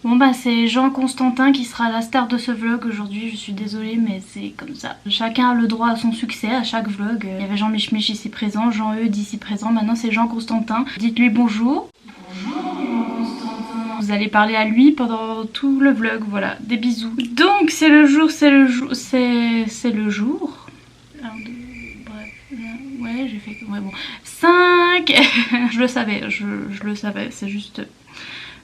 Bon bah c'est Jean Constantin qui sera la star de ce vlog aujourd'hui, je suis désolée mais c'est comme ça. Chacun a le droit à son succès à chaque vlog. Il y avait Jean Mich Mich ici présent, Jean Eudes ici présent, maintenant c'est Jean Constantin. Dites-lui bonjour. Bonjour Jean Constantin. Vous allez parler à lui pendant tout le vlog, voilà, des bisous. Donc c'est le jour. 1, 2, bref, ouais j'ai fait... Ouais bon, 5. Je le savais, je le savais, c'est juste...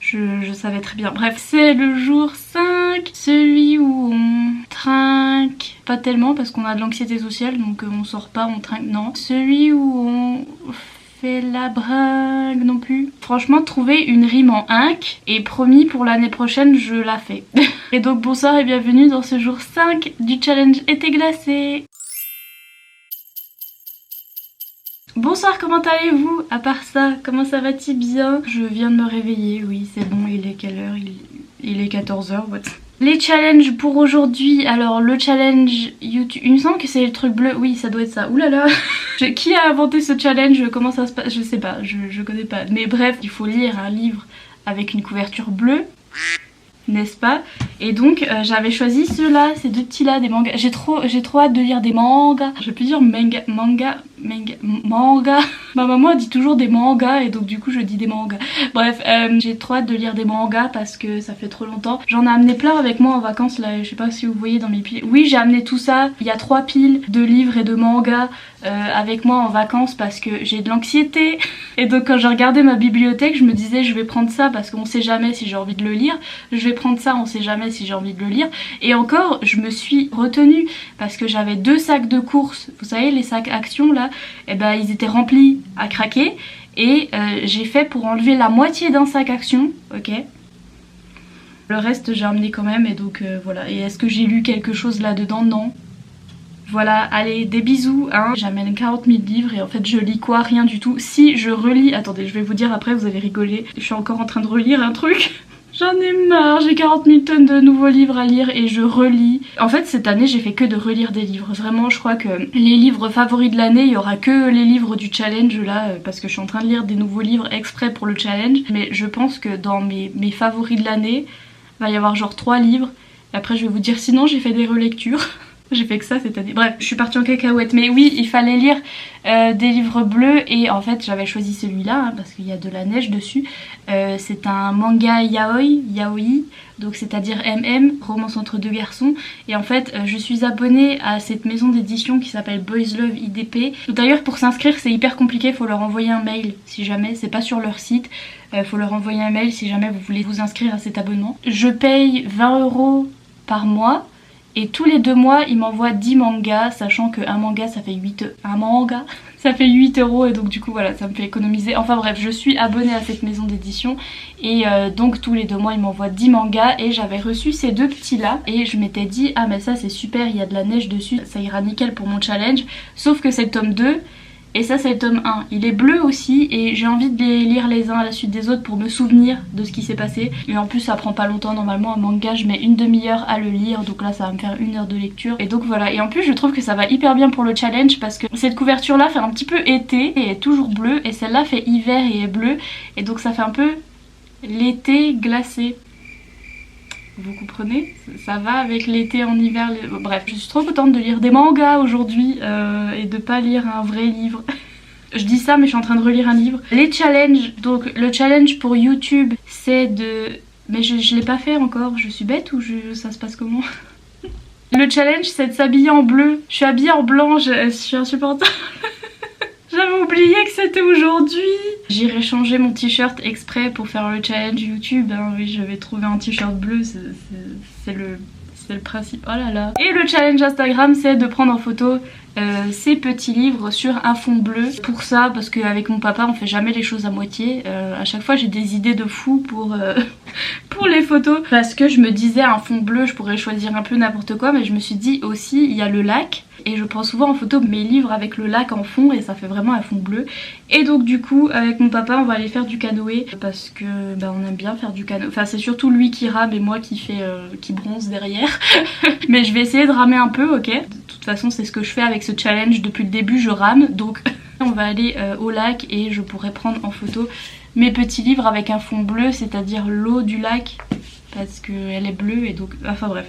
Je savais très bien. Bref, c'est le jour 5, celui où on trinque. Pas tellement parce qu'on a de l'anxiété sociale, donc on sort pas, on trinque, non. Celui où on fait la bringue non plus. Franchement, trouver une rime en inc et promis pour l'année prochaine, je la fais. Et donc bonsoir et bienvenue dans ce jour 5 du challenge été glacé. Bonsoir, comment allez-vous? À part ça, comment ça va-t-il bien? Je viens de me réveiller, oui c'est bon, il est quelle heure? Il est 14h, what? Les challenges pour aujourd'hui, alors le challenge YouTube, il me semble que c'est le truc bleu, oui ça doit être ça, oulala. Qui a inventé ce challenge? Comment ça se passe? Je sais pas, je connais pas. Mais bref, il faut lire un livre avec une couverture bleue, n'est-ce pas? Et donc j'avais choisi ceux-là, ces deux petits là, des mangas. J'ai trop hâte de lire des mangas. Je peux dire manga. Ma maman dit toujours des mangas et donc du coup je dis des mangas. Bref, j'ai trop hâte de lire des mangas parce que ça fait trop longtemps. J'en ai amené plein avec moi en vacances là, je sais pas si vous voyez dans mes piles. Oui, j'ai amené tout ça. Il y a 3 piles de livres et de mangas avec moi en vacances parce que j'ai de l'anxiété. Et donc quand j'ai regardé ma bibliothèque, je me disais je vais prendre ça parce qu'on sait jamais si j'ai envie de le lire. Je vais prendre ça, on sait jamais si j'ai envie de le lire. Et encore, je me suis retenue parce que j'avais 2 sacs de courses. Vous savez, les sacs Action là, et ben ils étaient remplis à craquer. Et j'ai fait pour enlever la moitié d'un sac Action, ok. Le reste j'ai amené quand même et donc voilà. Et est-ce que j'ai lu quelque chose là-dedans? Non. Voilà, allez, des bisous, hein. J'amène 40 000 livres et en fait je lis quoi? Rien du tout. Si je relis, attendez, je vais vous dire après, vous allez rigoler. Je suis encore en train de relire un truc. J'en ai marre, j'ai 40 000 tonnes de nouveaux livres à lire et je relis. En fait cette année j'ai fait que de relire des livres. Vraiment je crois que les livres favoris de l'année, il y aura que les livres du challenge là, parce que je suis en train de lire des nouveaux livres exprès pour le challenge. Mais je pense que dans mes favoris de l'année, il va y avoir genre 3 livres. Et après je vais vous dire sinon j'ai fait des relectures. J'ai fait que ça cette année. Bref, je suis partie en cacahuète. Mais oui, il fallait lire des livres bleus. Et en fait, j'avais choisi celui-là hein, parce qu'il y a de la neige dessus. C'est un manga yaoi. Donc c'est-à-dire MM, romance entre 2 garçons. Et en fait, je suis abonnée à cette maison d'édition qui s'appelle Boys Love IDP. D'ailleurs, pour s'inscrire, c'est hyper compliqué. Il faut leur envoyer un mail si jamais. C'est pas sur leur site. Faut leur envoyer un mail si jamais vous voulez vous inscrire à cet abonnement. Je paye 20 € par mois. Et tous les 2 mois, ils m'envoient 10 mangas, sachant qu'un manga ça fait 8 € et donc du coup voilà, ça me fait économiser. Enfin bref, je suis abonnée à cette maison d'édition et donc tous les 2 mois, ils m'envoient 10 mangas et j'avais reçu ces 2 petits là et je m'étais dit ah mais ça c'est super, il y a de la neige dessus, ça ira nickel pour mon challenge. Sauf que c'est le tome 2. Et ça c'est le tome 1, il est bleu aussi et j'ai envie de les lire les uns à la suite des autres pour me souvenir de ce qui s'est passé. Et en plus ça prend pas longtemps, normalement un manga je mets une demi-heure à le lire, donc là ça va me faire 1 heure de lecture. Et donc voilà, et en plus je trouve que ça va hyper bien pour le challenge parce que cette couverture là fait un petit peu été et est toujours bleue et celle-là fait hiver et est bleue. Et donc ça fait un peu l'été glacé. Vous comprenez? Ça va avec l'été en hiver. Bref, je suis trop contente de lire des mangas aujourd'hui et de pas lire un vrai livre. Je dis ça mais je suis en train de relire un livre. Les challenges, donc le challenge pour YouTube c'est de... Mais je l'ai pas fait encore, je suis bête ou ça se passe comment? Le challenge c'est de s'habiller en bleu. Je suis habillée en blanc, je suis insupportable. J'avais oublié que c'était aujourd'hui. J'irai changer mon t-shirt exprès pour faire le challenge YouTube. Hein. Oui, je vais trouver un t-shirt bleu, c'est le principe. Oh là là. Et le challenge Instagram, c'est de prendre en photo ces petits livres sur un fond bleu. Pour ça, parce qu'avec mon papa, on fait jamais les choses à moitié. À chaque fois, j'ai des idées de fou pour les photos. Parce que je me disais, un fond bleu, je pourrais choisir un peu n'importe quoi. Mais je me suis dit aussi, il y a le lac. Et je prends souvent en photo mes livres avec le lac en fond et ça fait vraiment un fond bleu. Et donc du coup avec mon papa on va aller faire du canoë parce que bah, on aime bien faire du canoë. Enfin c'est surtout lui qui rame et moi qui bronze derrière. Mais je vais essayer de ramer un peu, ok. De toute façon c'est ce que je fais avec ce challenge depuis le début, je rame. Donc on va aller au lac et je pourrai prendre en photo mes petits livres avec un fond bleu, c'est-à-dire l'eau du lac. parce qu'elle est bleue et donc... Enfin bref.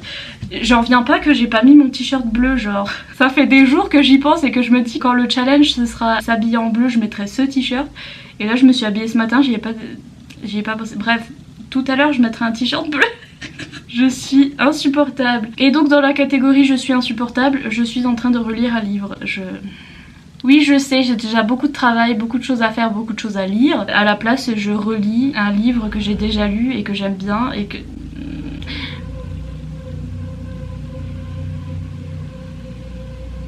J'en reviens pas que j'ai pas mis mon t-shirt bleu, genre. Ça fait des jours que j'y pense et que je me dis quand le challenge ce sera s'habiller en bleu, je mettrai ce t-shirt. Et là je me suis habillée ce matin, j'y ai pas pensé. Bref, tout à l'heure je mettrai un t-shirt bleu. Je suis insupportable. Et donc dans la catégorie je suis insupportable, je suis en train de relire un livre. Oui, je sais, j'ai déjà beaucoup de travail, beaucoup de choses à faire, beaucoup de choses à lire. À la place, je relis un livre que j'ai déjà lu et que j'aime bien et que...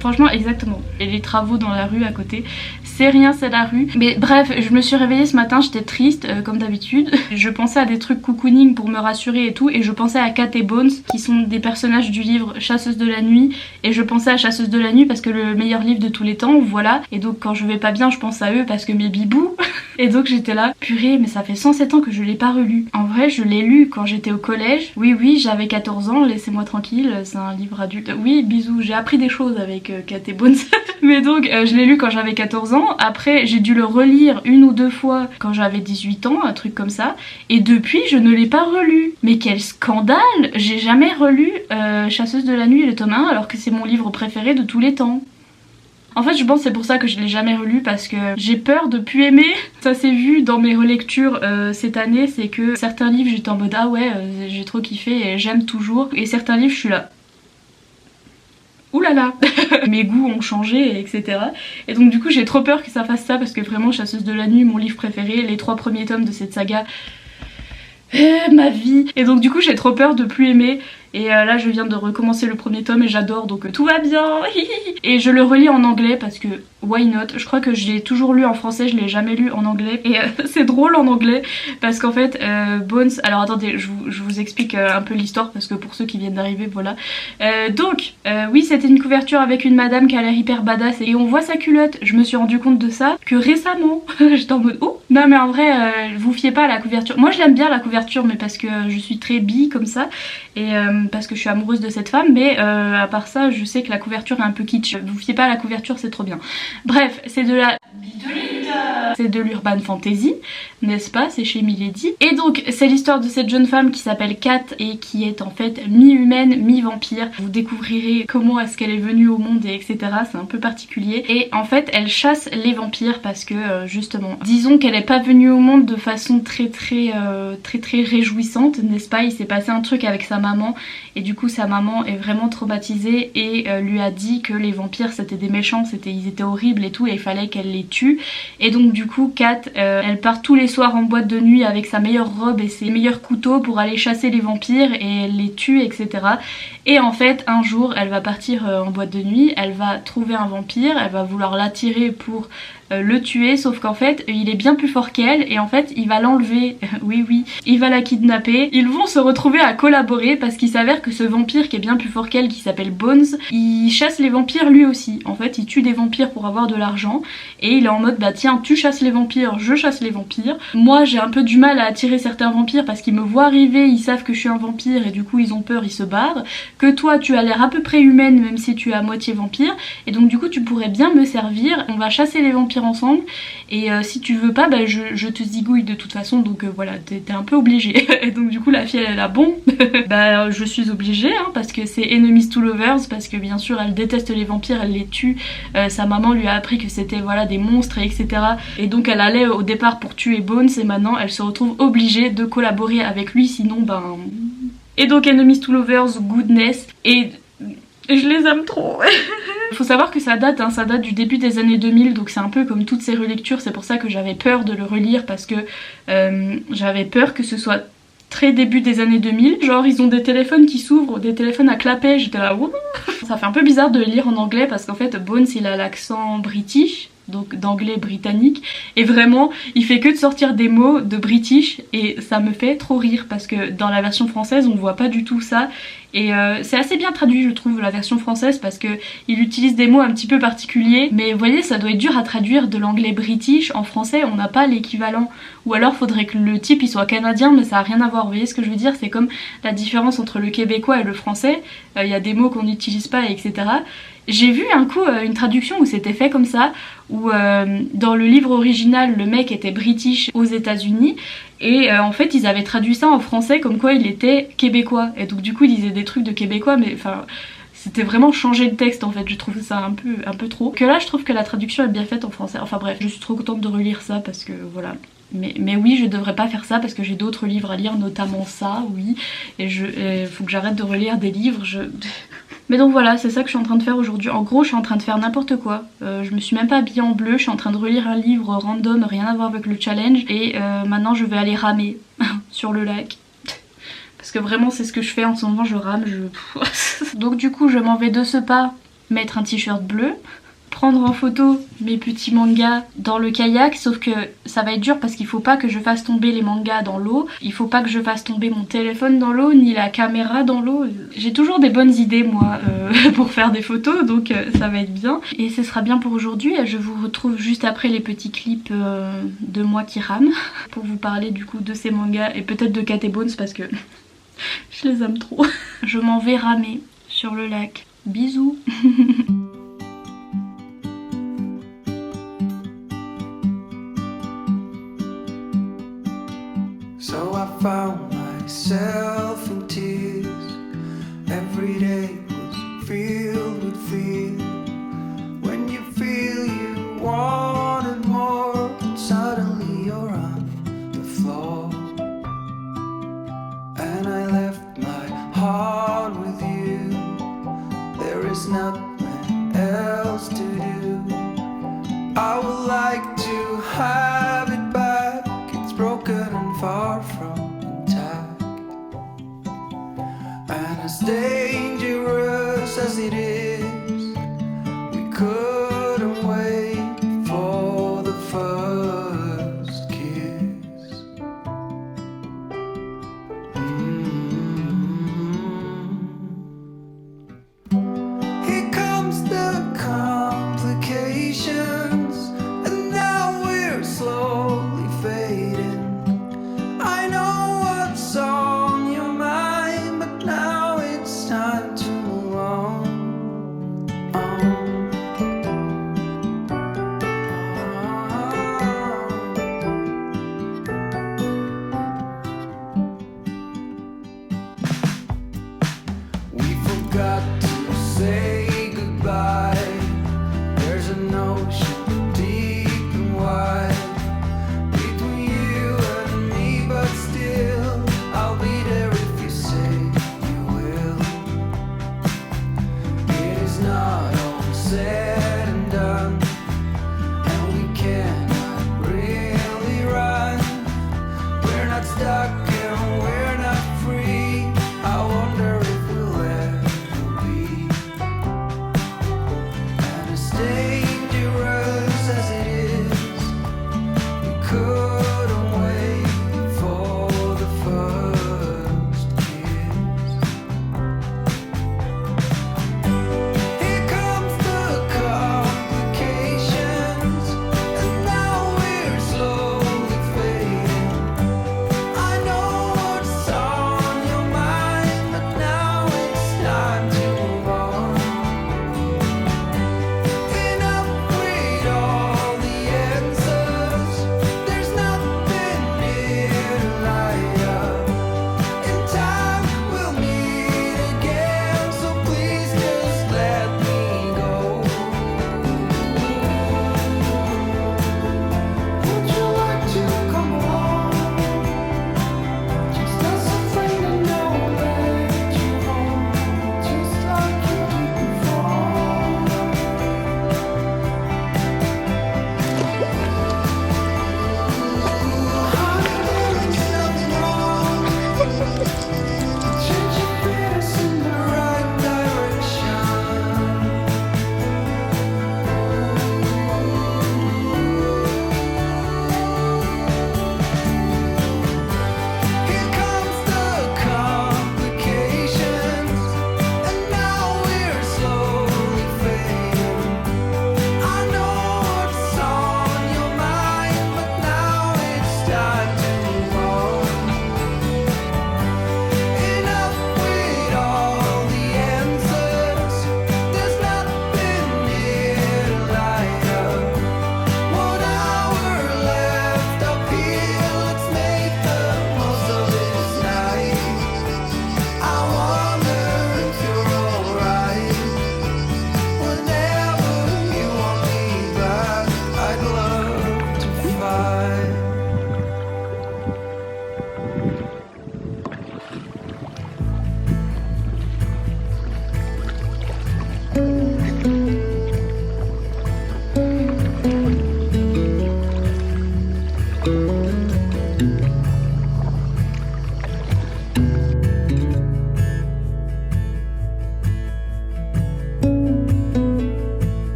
Franchement, exactement. Et les travaux dans la rue à côté, c'est rien, c'est la rue. Mais bref, je me suis réveillée ce matin, j'étais triste, comme d'habitude. Je pensais à des trucs cocooning pour me rassurer et tout. Et je pensais à Cat et Bones, qui sont des personnages du livre Chasseuse de la nuit. Et je pensais à Chasseuse de la nuit parce que le meilleur livre de tous les temps, voilà. Et donc quand je vais pas bien, je pense à eux parce que mes bibous. Et donc j'étais là, purée, mais ça fait 107 ans que je l'ai pas relu. En vrai, je l'ai lu quand j'étais au collège. Oui, j'avais 14 ans, laissez-moi tranquille, c'est un livre adulte. Oui, bisous, j'ai appris des choses avec Cat et Bones. Mais donc, je l'ai lu quand j'avais 14 ans. Après, j'ai dû le relire une ou deux fois quand j'avais 18 ans, un truc comme ça. Et depuis, je ne l'ai pas relu. Mais quel scandale! J'ai jamais relu Chasseuse de la nuit, le tome 1, alors que c'est mon livre préféré de tous les temps. En fait je pense que c'est pour ça que je l'ai jamais relu parce que j'ai peur de plus aimer. Ça s'est vu dans mes relectures cette année, c'est que certains livres j'étais en mode ah ouais j'ai trop kiffé et j'aime toujours. Et certains livres je suis là... Oulala. Mes goûts ont changé etc. Et donc du coup j'ai trop peur que ça fasse ça parce que vraiment Chasseuse de la nuit, mon livre préféré, les 3 premiers tomes de cette saga... ma vie. Et donc du coup j'ai trop peur de plus aimer. Et là je viens de recommencer le premier tome et j'adore donc tout va bien. Et je le relis en anglais parce que why not. Je crois que je l'ai toujours lu en français, je l'ai jamais lu en anglais. Et c'est drôle en anglais parce qu'en fait Bones... Alors attendez, je vous explique un peu l'histoire parce que pour ceux qui viennent d'arriver, voilà. Donc oui, c'était une couverture avec une madame qui a l'air hyper badass et on voit sa culotte. Je me suis rendu compte de ça que récemment. J'étais en mode oh non mais en vrai vous fiez pas à la couverture. Moi je l'aime bien la couverture mais parce que je suis très bi comme ça. Et parce que je suis amoureuse de cette femme, mais à part ça je sais que la couverture est un peu kitsch. Vous fiez pas à la couverture, c'est trop bien. Bref, c'est de la... C'est de l'urban fantasy, n'est-ce pas? C'est chez Milady. Et donc c'est l'histoire de cette jeune femme qui s'appelle Kat et qui est en fait mi-humaine, mi-vampire. Vous découvrirez comment est-ce qu'elle est venue au monde et etc. C'est un peu particulier. Et en fait elle chasse les vampires parce que justement, disons qu'elle est pas venue au monde de façon très réjouissante, n'est-ce pas? Il s'est passé un truc avec sa maman et du coup sa maman est vraiment traumatisée et lui a dit que les vampires c'était des méchants, ils étaient horribles et tout et il fallait qu'elle les tue. Et donc du coup Kat elle part tous les soirs en boîte de nuit avec sa meilleure robe et ses meilleurs couteaux pour aller chasser les vampires et elle les tue etc. Et en fait un jour elle va partir en boîte de nuit, elle va trouver un vampire, elle va vouloir l'attirer pour le tuer, sauf qu'en fait il est bien plus fort qu'elle et en fait il va l'enlever. Oui, il va la kidnapper. Ils vont se retrouver à collaborer parce qu'il s'avère que ce vampire qui est bien plus fort qu'elle, qui s'appelle Bones, il chasse les vampires lui aussi. En fait il tue des vampires pour avoir de l'argent et il est en mode bah tiens tu chasses les vampires, je chasse les vampires. Moi j'ai un peu du mal à attirer certains vampires parce qu'ils me voient arriver, ils savent que je suis un vampire et du coup ils ont peur, ils se barrent. Que toi tu as l'air à peu près humaine même si tu es à moitié vampire et donc du coup tu pourrais bien me servir, on va chasser les vampires ensemble et si tu veux pas bah je te zigouille de toute façon donc voilà t'es un peu obligée. Et donc du coup la fille elle est là bon bah je suis obligée hein, parce que c'est enemies to lovers, parce que bien sûr elle déteste les vampires, elle les tue, sa maman lui a appris que c'était voilà des monstres et etc. Et donc elle allait au départ pour tuer Bones et maintenant elle se retrouve obligée de collaborer avec lui sinon ben... Et donc enemies to lovers, goodness et... Je les aime trop. Faut savoir que ça date du début des années 2000 donc c'est un peu comme toutes ces relectures, c'est pour ça que j'avais peur de le relire parce que j'avais peur que ce soit très début des années 2000, genre ils ont des téléphones qui s'ouvrent, des téléphones à clapet, j'étais là ouh. Ça fait un peu bizarre de le lire en anglais parce qu'en fait Bones il a l'accent british, donc d'anglais britannique et vraiment il fait que de sortir des mots de british et ça me fait trop rire parce que dans la version française on voit pas du tout ça et c'est assez bien traduit je trouve la version française parce que il utilise des mots un petit peu particuliers mais vous voyez ça doit être dur à traduire de l'anglais british en français, on n'a pas l'équivalent ou alors faudrait que le type il soit canadien mais ça a rien à voir, vous voyez ce que je veux dire, c'est comme la différence entre le québécois et le français, il y a des mots qu'on n'utilise pas etc. J'ai vu un coup une traduction où c'était fait comme ça, où dans le livre original le mec était british aux États-Unis et en fait ils avaient traduit ça en français comme quoi il était québécois et donc du coup il disait des trucs de québécois mais enfin c'était vraiment changer le texte en fait, je trouve ça un peu trop. Que là je trouve que la traduction est bien faite en français, enfin bref, je suis trop contente de relire ça parce que voilà. Mais oui, je devrais pas faire ça parce que j'ai d'autres livres à lire, notamment ça, oui. Et faut que j'arrête de relire des livres. Mais donc voilà, c'est ça que je suis en train de faire aujourd'hui. En gros, je suis en train de faire n'importe quoi. Je me suis même pas habillée en bleu, je suis en train de relire un livre random, rien à voir avec le challenge. Et maintenant, je vais aller ramer sur le lac. Parce que vraiment, c'est ce que je fais en ce moment, je rame. Donc du coup, je m'en vais de ce pas mettre un t-shirt bleu. Prendre en photo mes petits mangas dans le kayak, sauf que ça va être dur parce qu'il faut pas que je fasse tomber les mangas dans l'eau, il faut pas que je fasse tomber mon téléphone dans l'eau, ni la caméra dans l'eau. J'ai toujours des bonnes idées moi pour faire des photos, donc ça va être bien. Et ce sera bien pour aujourd'hui, je vous retrouve juste après les petits clips de moi qui rame, pour vous parler du coup de ces mangas et peut-être de Cat et Bones parce que je les aime trop. Je m'en vais ramer sur le lac. Bisous. So I found myself in tears. Every day was filled with fear. When you feel you wanted more, and suddenly you're on the floor. And I left my heart with you. There is nothing else to do. I would like to have it back. It's broken and far from intact, and as dangerous as it is, we couldn't wait for the first kiss. Here comes the complications, and now we're slowly fading. I know what's on your mind, but now it's time to move on.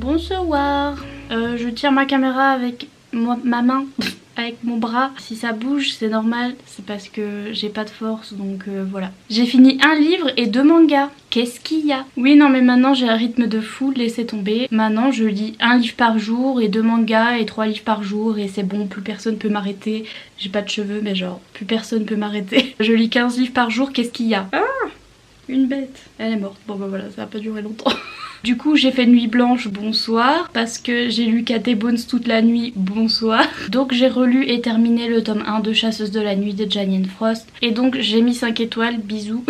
Bonsoir. Je tiens ma caméra avec ma main, avec mon bras. Si ça bouge, c'est normal, c'est parce que j'ai pas de force, donc voilà. J'ai fini un livre et 2 mangas. Qu'est-ce qu'il y a? Oui, non, mais maintenant j'ai un rythme de fou, laissez tomber. Maintenant je lis 1 livre par jour et 2 mangas et 3 livres par jour et c'est bon, plus personne peut m'arrêter. J'ai pas de cheveux, mais genre, plus personne peut m'arrêter. Je lis 15 livres par jour, qu'est-ce qu'il y a? Ah, une bête. Elle est morte. Bon bah voilà, ça a pas duré longtemps. Du coup j'ai fait nuit blanche, bonsoir, parce que j'ai lu Cat et Bones toute la nuit, bonsoir. Donc j'ai relu et terminé le tome 1 de Chasseuse de la nuit de Janine Frost. Et donc j'ai mis 5 étoiles, bisous.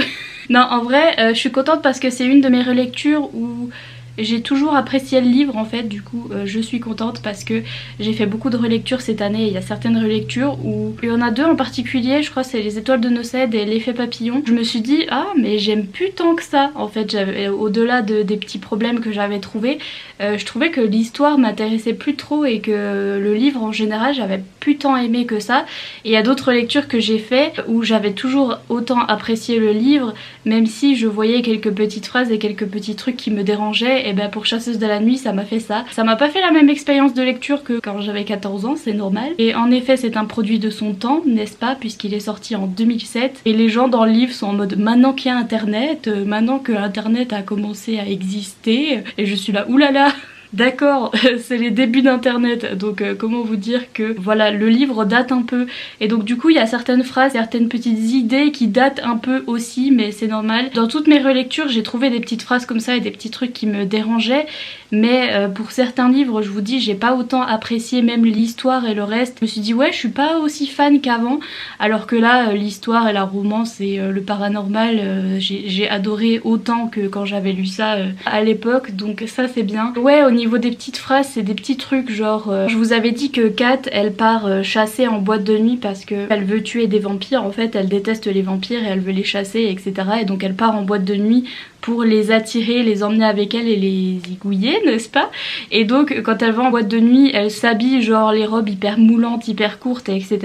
Non, en vrai, je suis contente parce que c'est une de mes relectures où j'ai toujours apprécié le livre en fait, du coup je suis contente parce que j'ai fait beaucoup de relectures cette année. Il y a certaines relectures où il y en a 2 en particulier, je crois c'est Les Étoiles de Nocède et L'Effet Papillon. Je me suis dit ah mais j'aime plus tant que ça en fait, au-delà des petits problèmes que j'avais trouvés, je trouvais que l'histoire m'intéressait plus trop et que le livre en général j'avais plus tant aimé que ça. Et il y a d'autres lectures que j'ai fait où j'avais toujours autant apprécié le livre, même si je voyais quelques petites phrases et quelques petits trucs qui me dérangeaient. Et ben pour Chasseuse de la nuit ça m'a fait ça. Ça m'a pas fait la même expérience de lecture que quand j'avais 14 ans, c'est normal. Et en effet c'est un produit de son temps, n'est-ce pas, puisqu'il est sorti en 2007. Et les gens dans le livre sont en mode maintenant qu'il y a internet, maintenant que internet a commencé à exister. Et je suis là oulala. D'accord, c'est les débuts d'internet, donc comment vous dire que voilà, le livre date un peu. Et donc du coup il y a certaines phrases, certaines petites idées qui datent un peu aussi, mais c'est normal. Dans toutes mes relectures j'ai trouvé des petites phrases comme ça et des petits trucs qui me dérangeaient. Mais pour certains livres, je vous dis, j'ai pas autant apprécié même l'histoire et le reste. Je me suis dit ouais, je suis pas aussi fan qu'avant. Alors que là, l'histoire et la romance et le paranormal, j'ai adoré autant que quand j'avais lu ça à l'époque. Donc ça c'est bien. Ouais, au niveau des petites phrases, c'est des petits trucs genre... je vous avais dit que Kat, elle part chasser en boîte de nuit parce que elle veut tuer des vampires. En fait, elle déteste les vampires et elle veut les chasser, etc. Et donc elle part en boîte de nuit pour les attirer, les emmener avec elle et les zigouiller, n'est-ce pas? Et donc quand elle va en boîte de nuit, elle s'habille genre les robes hyper moulantes, hyper courtes, etc.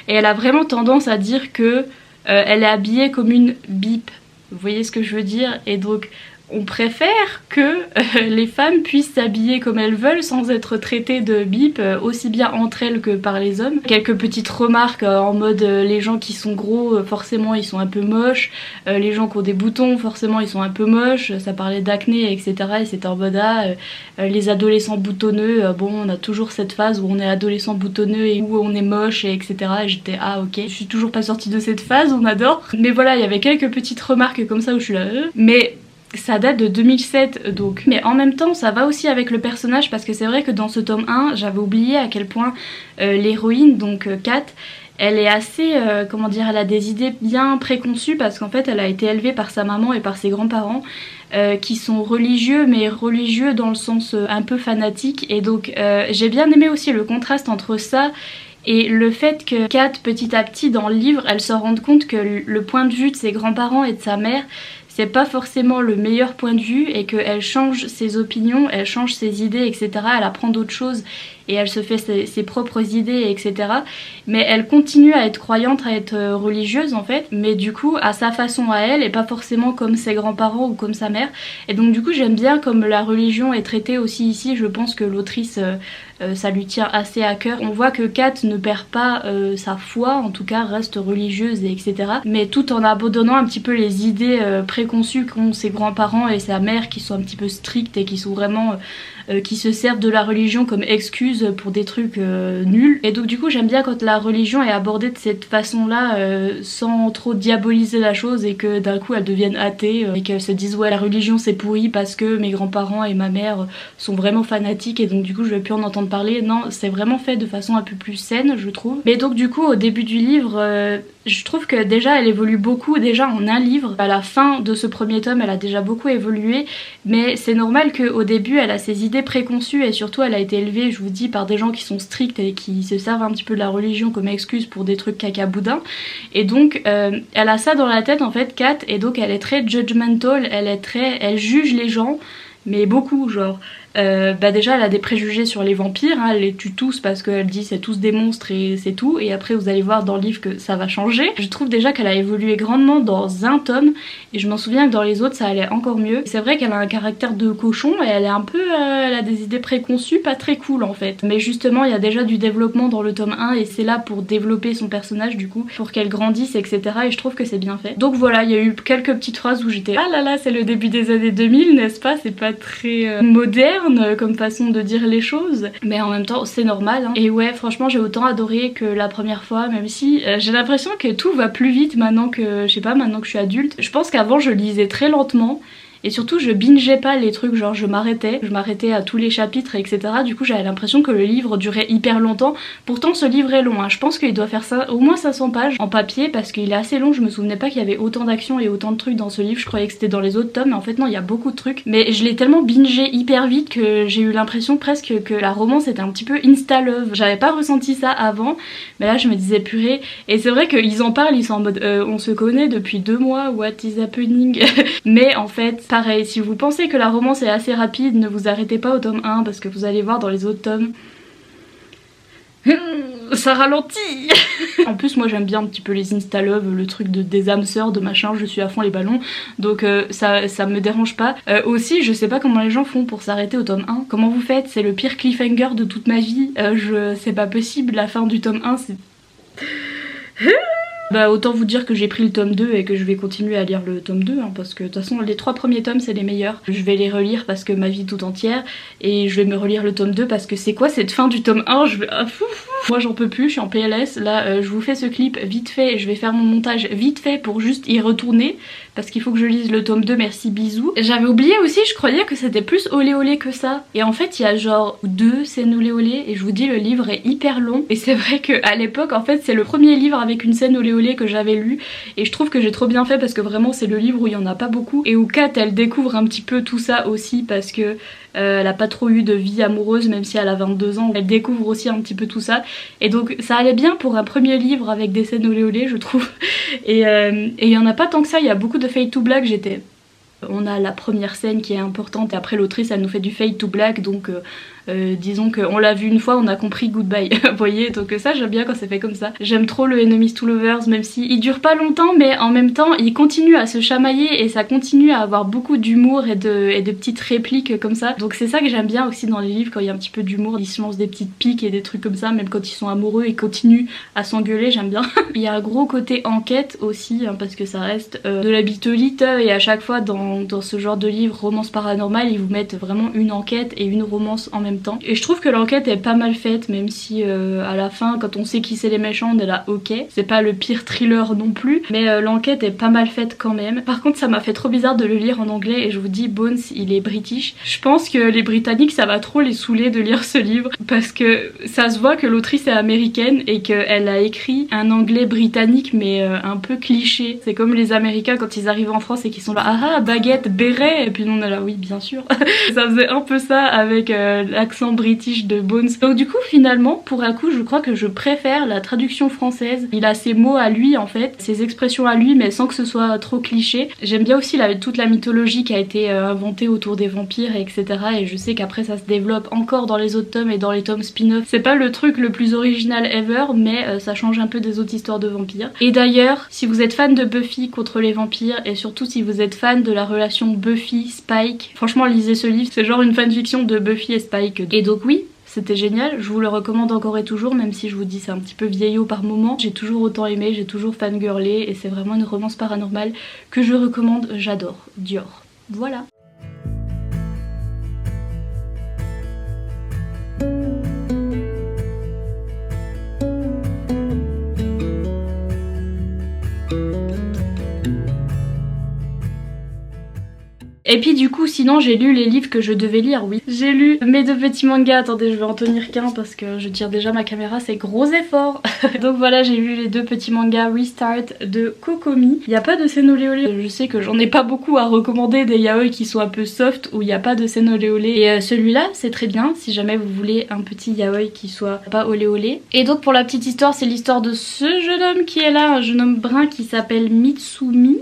Et elle a vraiment tendance à dire que elle est habillée comme une bip. Vous voyez ce que je veux dire? Et donc on préfère que les femmes puissent s'habiller comme elles veulent sans être traitées de bip, aussi bien entre elles que par les hommes. Quelques petites remarques en mode les gens qui sont gros, forcément ils sont un peu moches, les gens qui ont des boutons, forcément ils sont un peu moches, ça parlait d'acné, etc. Et c'était en mode les adolescents boutonneux, bon on a toujours cette phase où on est adolescent boutonneux et où on est moche, et etc. Et j'étais ok, je suis toujours pas sortie de cette phase, on adore. Mais voilà, il y avait quelques petites remarques comme ça où je suis là mais ça date de 2007 donc. Mais en même temps ça va aussi avec le personnage parce que c'est vrai que dans ce tome 1 j'avais oublié à quel point l'héroïne, donc Kat, elle est assez, comment dire, elle a des idées bien préconçues parce qu'en fait elle a été élevée par sa maman et par ses grands-parents qui sont religieux, mais religieux dans le sens un peu fanatique. Et donc j'ai bien aimé aussi le contraste entre ça et le fait que Kat, petit à petit dans le livre, elle se rende compte que le point de vue de ses grands-parents et de sa mère, c'est pas forcément le meilleur point de vue et qu'elle change ses opinions, elle change ses idées, etc. Elle apprend d'autres choses et elle se fait ses propres idées, etc. Mais elle continue à être croyante, à être religieuse en fait, mais du coup à sa façon à elle et pas forcément comme ses grands-parents ou comme sa mère. Et donc du coup j'aime bien comme la religion est traitée aussi ici. Je pense que l'autrice ça lui tient assez à cœur. On voit que Kat ne perd pas sa foi, en tout cas reste religieuse, et etc. Mais tout en abandonnant un petit peu les idées préconçues qu'ont ses grands-parents et sa mère qui sont un petit peu strictes et qui sont vraiment... qui se servent de la religion comme excuse pour des trucs nuls. Et donc du coup j'aime bien quand la religion est abordée de cette façon là sans trop diaboliser la chose et que d'un coup elles deviennent athées et qu'elles se disent ouais la religion c'est pourri parce que mes grands-parents et ma mère sont vraiment fanatiques et donc du coup je vais plus en entendre parler. Non, c'est vraiment fait de façon un peu plus saine je trouve. Mais donc du coup au début du livre je trouve que déjà elle évolue beaucoup déjà en un livre. À la fin de ce premier tome elle a déjà beaucoup évolué, mais c'est normal qu'au début elle a ses idées préconçues et surtout elle a été élevée, je vous dis, par des gens qui sont stricts et qui se servent un petit peu de la religion comme excuse pour des trucs cacaboudins. Et donc elle a ça dans la tête en fait, Kat, et donc elle est très judgmental, elle juge les gens, mais beaucoup, genre bah déjà elle a des préjugés sur les vampires, hein, elle les tue tous parce qu'elle dit c'est tous des monstres et c'est tout, et après vous allez voir dans le livre que ça va changer. Je trouve déjà qu'elle a évolué grandement dans un tome, et je m'en souviens que dans les autres ça allait encore mieux. C'est vrai qu'elle a un caractère de cochon et elle est un peu, elle a des idées préconçues pas très cool en fait. Mais justement il y a déjà du développement dans le tome 1 et c'est là pour développer son personnage du coup, pour qu'elle grandisse etc. Et je trouve que c'est bien fait. Donc voilà, il y a eu quelques petites phrases où j'étais ah là là c'est le début des années 2000 n'est-ce pas, c'est pas très moderne comme façon de dire les choses, mais en même temps c'est normal hein. Et ouais franchement j'ai autant adoré que la première fois, même si j'ai l'impression que tout va plus vite maintenant que, je sais pas, maintenant que je suis adulte. Je pense qu'avant je lisais très lentement. Et surtout je bingeais pas les trucs, genre je m'arrêtais à tous les chapitres etc. Du coup j'avais l'impression que le livre durait hyper longtemps. Pourtant ce livre est long, hein. Je pense qu'il doit faire ça au moins 500 pages en papier parce qu'il est assez long. Je me souvenais pas qu'il y avait autant d'actions et autant de trucs dans ce livre. Je croyais que c'était dans les autres tomes mais en fait non, il y a beaucoup de trucs. Mais je l'ai tellement bingé hyper vite que j'ai eu l'impression presque que la romance était un petit peu insta-love. J'avais pas ressenti ça avant, mais là je me disais purée. Et c'est vrai qu'ils en parlent, ils sont en mode on se connaît depuis 2 mois, what is happening. Mais en fait pareil, si vous pensez que la romance est assez rapide, ne vous arrêtez pas au tome 1 parce que vous allez voir dans les autres tomes ça ralentit. En plus moi j'aime bien un petit peu les insta-love, le truc des âmes sœurs, de machin, je suis à fond les ballons, donc ça me dérange pas. Aussi je sais pas comment les gens font pour s'arrêter au tome 1. Comment vous faites? C'est le pire cliffhanger de toute ma vie, c'est pas possible, la fin du tome 1 c'est... Bah autant vous dire que j'ai pris le tome 2 et que je vais continuer à lire le tome 2 hein, parce que de toute façon les 3 premiers tomes c'est les meilleurs. Je vais les relire parce que ma vie tout entière, et je vais me relire le tome 2 parce que c'est quoi cette fin du tome 1? Moi j'en peux plus, je suis en PLS. Là je vous fais ce clip vite fait, je vais faire mon montage vite fait pour juste y retourner parce qu'il faut que je lise le tome 2, merci bisous. J'avais oublié aussi, je croyais que c'était plus olé olé que ça, et en fait il y a genre 2 scènes olé olé, et je vous dis le livre est hyper long, et c'est vrai qu'à l'époque en fait c'est le premier livre avec une scène olé olé que j'avais lu, et je trouve que j'ai trop bien fait parce que vraiment c'est le livre où il y en a pas beaucoup et où Kat elle découvre un petit peu tout ça aussi parce que elle a pas trop eu de vie amoureuse même si elle a 22 ans, elle découvre aussi un petit peu tout ça, et donc ça allait bien pour un premier livre avec des scènes olé olé je trouve. Et il y en a pas tant que ça, il y a beaucoup de fade to black. On a la première scène qui est importante et après l'autrice elle nous fait du fade to black, donc disons qu'on l'a vu une fois, on a compris goodbye. Vous voyez, donc ça j'aime bien quand c'est fait comme ça. J'aime trop le Enemies to Lovers, même si il dure pas longtemps, mais en même temps il continue à se chamailler et ça continue à avoir beaucoup d'humour et de petites répliques comme ça. Donc c'est ça que j'aime bien aussi dans les livres, quand il y a un petit peu d'humour, ils se lancent des petites piques et des trucs comme ça, même quand ils sont amoureux et continuent à s'engueuler, j'aime bien. Il y a un gros côté enquête aussi, hein, parce que ça reste de la bitolite, et à chaque fois dans ce genre de livre romance paranormale, ils vous mettent vraiment une enquête et une romance en même temps. Et je trouve que l'enquête est pas mal faite, même si à la fin quand on sait qui c'est les méchants on est là ok, c'est pas le pire thriller non plus, mais l'enquête est pas mal faite quand même. Par contre ça m'a fait trop bizarre de le lire en anglais, et je vous dis Bones il est british. Je pense que les britanniques ça va trop les saouler de lire ce livre parce que ça se voit que l'autrice est américaine et qu'elle a écrit un anglais britannique mais un peu cliché. C'est comme les américains quand ils arrivent en France et qu'ils sont là ah baguette, béret, et puis nous on est là oui bien sûr. Ça faisait un peu ça avec l'accent british de Bones. Donc du coup finalement pour un coup je crois que je préfère la traduction française. Il a ses mots à lui en fait, ses expressions à lui, mais sans que ce soit trop cliché. J'aime bien aussi toute la mythologie qui a été inventée autour des vampires etc. Et je sais qu'après ça se développe encore dans les autres tomes et dans les tomes spin-off. C'est pas le truc le plus original ever, mais ça change un peu des autres histoires de vampires. Et d'ailleurs si vous êtes fan de Buffy contre les vampires, et surtout si vous êtes fan de la relation Buffy-Spike, franchement lisez ce livre, c'est genre une fanfiction de Buffy et Spike. Et donc oui, c'était génial, je vous le recommande encore et toujours, même si je vous dis c'est un petit peu vieillot par moment. J'ai toujours autant aimé, j'ai toujours fangirlé, et c'est vraiment une romance paranormale que je recommande, j'adore. Dior. Voilà. Et puis du coup sinon j'ai lu les livres que je devais lire, oui. J'ai lu mes 2 petits mangas, attendez je vais en tenir qu'un parce que je tire déjà ma caméra, c'est gros effort. Donc voilà, j'ai lu les 2 petits mangas Restart de Kokomi. Il n'y a pas de scène olé olé, je sais que j'en ai pas beaucoup à recommander des yaoi qui sont un peu soft où il n'y a pas de scène olé olé. Et celui-là c'est très bien si jamais vous voulez un petit yaoi qui soit pas olé olé. Et donc pour la petite histoire, c'est l'histoire de ce jeune homme qui est là, un jeune homme brun qui s'appelle Mitsumi.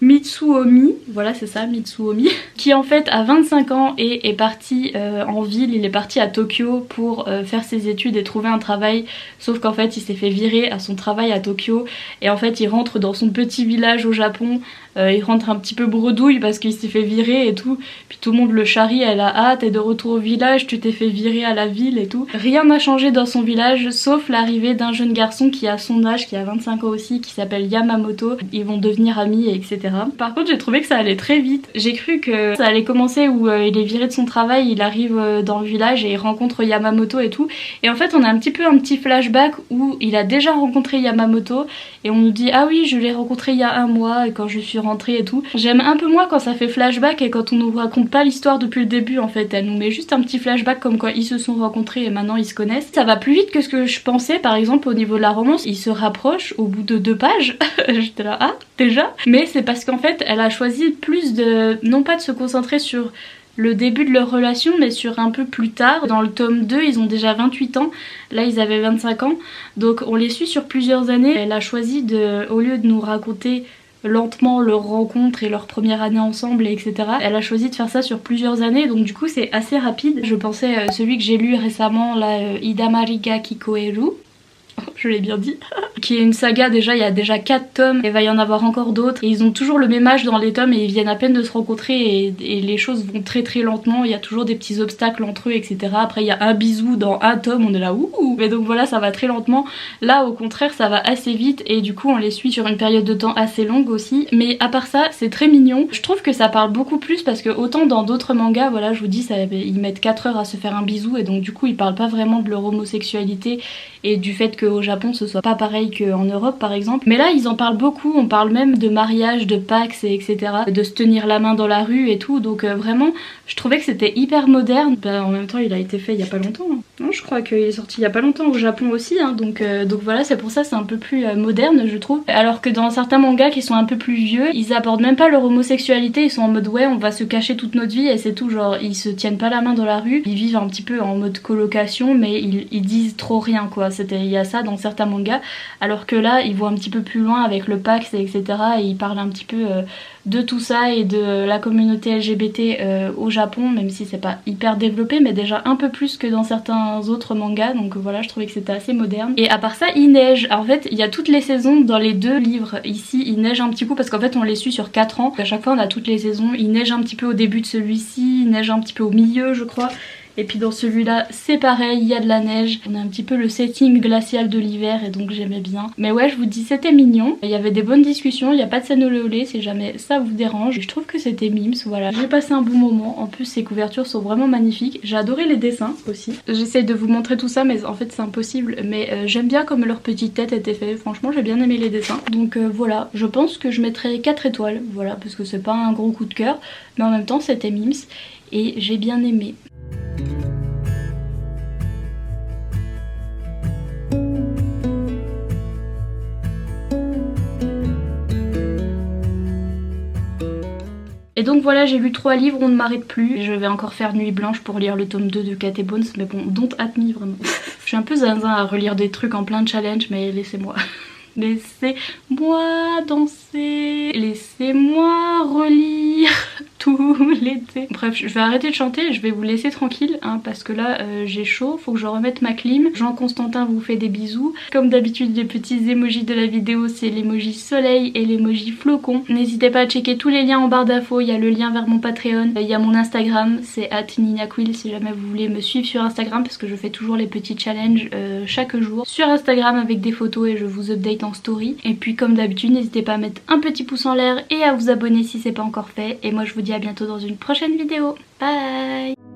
Mitsuomi, voilà c'est ça, Mitsuomi, qui en fait a 25 ans et est parti en ville, il est parti à Tokyo pour faire ses études et trouver un travail, sauf qu'en fait il s'est fait virer à son travail à Tokyo et en fait il rentre dans son petit village au Japon, il rentre un petit peu bredouille parce qu'il s'est fait virer et tout, puis tout le monde le charrie, elle a hâte, t'es de retour au village, tu t'es fait virer à la ville et tout. Rien n'a changé dans son village sauf l'arrivée d'un jeune garçon qui a son âge, qui a 25 ans aussi, qui s'appelle Yamamoto, ils vont devenir amis etc. Par contre j'ai trouvé que ça allait très vite, j'ai cru que ça allait commencer où il est viré de son travail, il arrive dans le village et il rencontre Yamamoto et tout, et en fait on a un petit flashback où il a déjà rencontré Yamamoto et on nous dit ah oui je l'ai rencontré il y a un mois et quand je suis rentrée et tout. J'aime un peu moins quand ça fait flashback et quand on nous raconte pas l'histoire depuis le début en fait, elle nous met juste un petit flashback comme quoi ils se sont rencontrés et maintenant ils se connaissent. Ça va plus vite que ce que je pensais, par exemple au niveau de la romance, ils se rapprochent au bout de 2 pages, j'étais là ah déjà, mais c'est parce qu'en fait elle a choisi plus de, non pas de se concentrer sur le début de leur relation mais sur un peu plus tard. Dans le tome 2 ils ont déjà 28 ans, là ils avaient 25 ans, donc on les suit sur plusieurs années. Elle a choisi de, au lieu de nous raconter lentement leur rencontre et leur première année ensemble etc, elle a choisi de faire ça sur plusieurs années, donc du coup c'est assez rapide. Je pensais celui que j'ai lu récemment là, Idamarika Kikoeru, je l'ai bien dit, qui est une saga, déjà il y a déjà 4 tomes, il va y en avoir encore d'autres, et ils ont toujours le même âge dans les tomes et ils viennent à peine de se rencontrer et les choses vont très très lentement, il y a toujours des petits obstacles entre eux etc. Après il y a un bisou dans un tome, on est là ouh, mais donc voilà ça va très lentement. Là au contraire ça va assez vite et du coup on les suit sur une période de temps assez longue aussi, mais à part ça c'est très mignon. Je trouve que ça parle beaucoup plus parce que autant dans d'autres mangas, voilà je vous dis ça, ils mettent 4 heures à se faire un bisou et donc du coup ils parlent pas vraiment de leur homosexualité et du fait qu'au Japon ce soit pas pareil qu'en Europe par exemple, mais là ils en parlent beaucoup, on parle même de mariage, de pax et etc, de se tenir la main dans la rue et tout, donc vraiment je trouvais que c'était hyper moderne. En même temps il a été fait il y a pas longtemps hein. Non je crois qu'il est sorti il y a pas longtemps au Japon aussi hein. Donc voilà c'est pour ça c'est un peu plus moderne je trouve, alors que dans certains mangas qui sont un peu plus vieux ils abordent même pas leur homosexualité, ils sont en mode ouais on va se cacher toute notre vie et c'est tout, genre ils se tiennent pas la main dans la rue, ils vivent un petit peu en mode colocation mais ils disent trop rien quoi. Il y a ça dans certains mangas, alors que là ils vont un petit peu plus loin avec le Pax etc et ils parlent un petit peu de tout ça et de la communauté LGBT au Japon, même si c'est pas hyper développé mais déjà un peu plus que dans certains autres mangas, donc voilà je trouvais que c'était assez moderne. Et à part ça il neige, alors, en fait il y a toutes les saisons dans les 2 livres, ici il neige un petit coup parce qu'en fait on les suit sur 4 ans, à chaque fois on a toutes les saisons, il neige un petit peu au début de celui-ci, il neige un petit peu au milieu je crois. Et puis dans celui-là c'est pareil, il y a de la neige, on a un petit peu le setting glacial de l'hiver et donc j'aimais bien. Mais ouais je vous dis c'était mignon, il y avait des bonnes discussions, il n'y a pas de scène olé olé si jamais ça vous dérange. Et je trouve que c'était mimes, voilà. J'ai passé un bon moment, en plus ces couvertures sont vraiment magnifiques, j'ai adoré les dessins aussi. J'essaye de vous montrer tout ça mais en fait c'est impossible, mais j'aime bien comme leur petite tête était faite, franchement j'ai bien aimé les dessins. Donc voilà, je pense que je mettrai 4 étoiles, voilà, parce que c'est pas un gros coup de cœur, mais en même temps c'était mimes et j'ai bien aimé. Et donc voilà j'ai lu 3 livres, on ne m'arrête plus. Je vais encore faire nuit blanche pour lire le tome 2 de Cat et Bones, mais bon don't at me vraiment. Je suis un peu zinzin à relire des trucs en plein challenge mais laissez-moi. Laissez-moi danser, laissez-moi relire tout l'été. Bref, je vais arrêter de chanter et je vais vous laisser tranquille hein, parce que là j'ai chaud, faut que je remette ma clim. Jean Constantin vous fait des bisous. Comme d'habitude les petits emojis de la vidéo c'est l'emoji soleil et l'emoji flocon. N'hésitez pas à checker tous les liens en barre d'infos, il y a le lien vers mon Patreon, il y a mon Instagram, c'est @ninaquill si jamais vous voulez me suivre sur Instagram parce que je fais toujours les petits challenges chaque jour sur Instagram avec des photos et je vous update en story. Et puis comme d'habitude n'hésitez pas à mettre un petit pouce en l'air et à vous abonner si c'est pas encore fait. Et moi je vous dis à bientôt dans une prochaine vidéo. Bye!